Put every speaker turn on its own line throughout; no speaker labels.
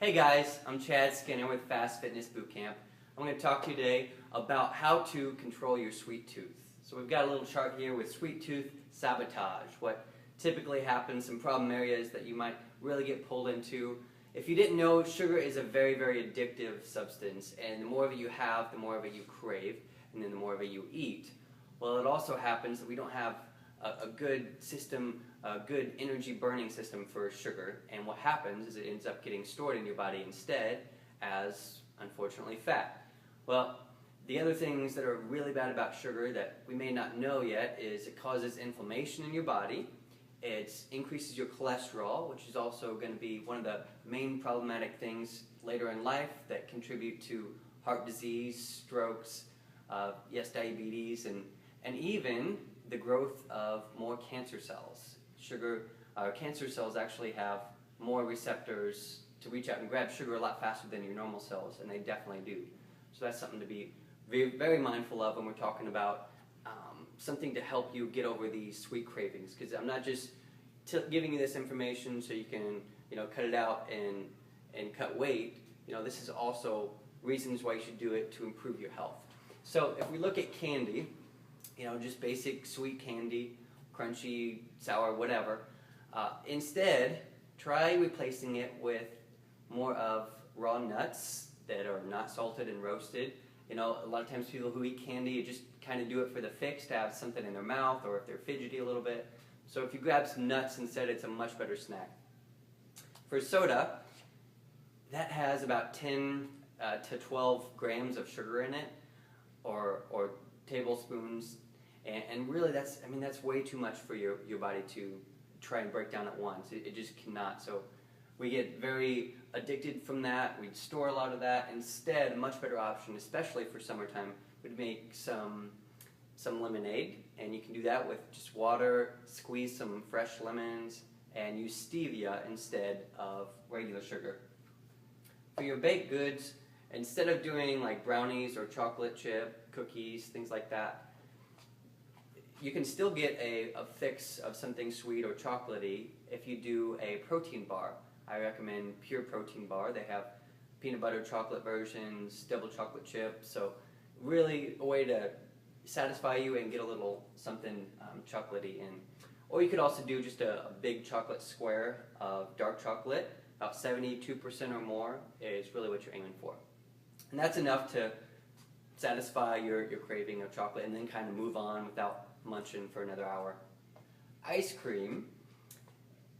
Hey guys, I'm Chad Skinner with Fast Fitness Bootcamp. I'm going to talk to you today about how to control your sweet tooth. So we've got a little chart here with sweet tooth sabotage, what typically happens, some problem areas that you might really get pulled into. If you didn't know, sugar is a very, very addictive substance, and the more of it you have, the more of it you crave, and then the more of it you eat. Well, it also happens that we don't have a good system, a good energy burning system for sugar, and what happens is it ends up getting stored in your body instead as, unfortunately, fat. Well, the other things that are really bad about sugar that we may not know yet is it causes inflammation in your body, it increases your cholesterol, which is also going to be one of the main problematic things later in life that contribute to heart disease, strokes, yes, diabetes, and even the growth of more cancer cells. Cancer cells actually have more receptors to reach out and grab sugar a lot faster than your normal cells, and they definitely do. So that's something to be very, very mindful of when we're talking about something to help you get over these sweet cravings. Because I'm not just giving you this information so you can, cut it out and cut weight. This is also reasons why you should do it to improve your health. So if we look at candy, just basic sweet candy, crunchy, sour, whatever. Instead, try replacing it with more of raw nuts that are not salted and roasted. A lot of times people who eat candy just kind of do it for the fix, to have something in their mouth, or if they're fidgety a little bit. So if you grab some nuts instead, it's a much better snack. For soda, that has about 10 to 12 grams of sugar in it, or tablespoons. And really, that's way too much for your body to try and break down at once. It just cannot. So we get very addicted from that. We store a lot of that. Instead, a much better option, especially for summertime, would make some lemonade. And you can do that with just water, squeeze some fresh lemons, and use stevia instead of regular sugar. For your baked goods, instead of doing like brownies or chocolate chip cookies, things like that, you can still get a fix of something sweet or chocolatey if you do a protein bar. I recommend Pure Protein Bar. They have peanut butter chocolate versions, double chocolate chip, so really a way to satisfy you and get a little something chocolatey in. Or you could also do just a big chocolate square of dark chocolate, about 72% or more is really what you're aiming for. And that's enough to satisfy your craving of chocolate and then kind of move on without munching for another hour. Ice cream,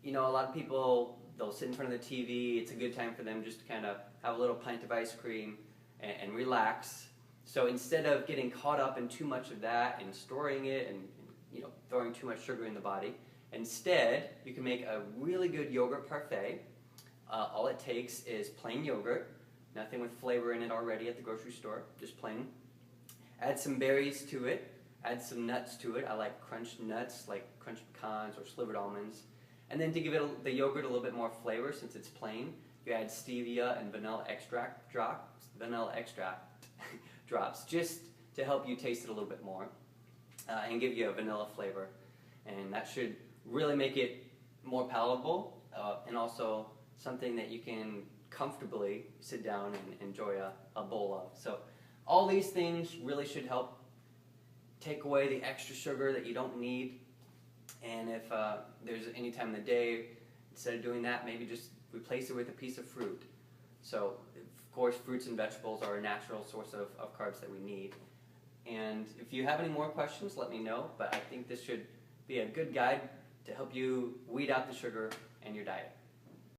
a lot of people, they'll sit in front of the TV, it's a good time for them just to kind of have a little pint of ice cream and relax. So instead of getting caught up in too much of that and storing it and throwing too much sugar in the body, instead you can make a really good yogurt parfait. All it takes is plain yogurt, nothing with flavor in it already at the grocery store, just plain. Add some berries to it. Add some nuts to it. I like crunched nuts, like crunched pecans or slivered almonds. And then to give it the yogurt a little bit more flavor, since it's plain, you add stevia and vanilla extract drops, just to help you taste it a little bit more and give you a vanilla flavor. And that should really make it more palatable and also something that you can comfortably sit down and enjoy a bowl of. So all these things really should help take away the extra sugar that you don't need. And if there's any time in the day, instead of doing that, maybe just replace it with a piece of fruit. So, of course, fruits and vegetables are a natural source of carbs that we need. And if you have any more questions, let me know. But I think this should be a good guide to help you weed out the sugar in your diet.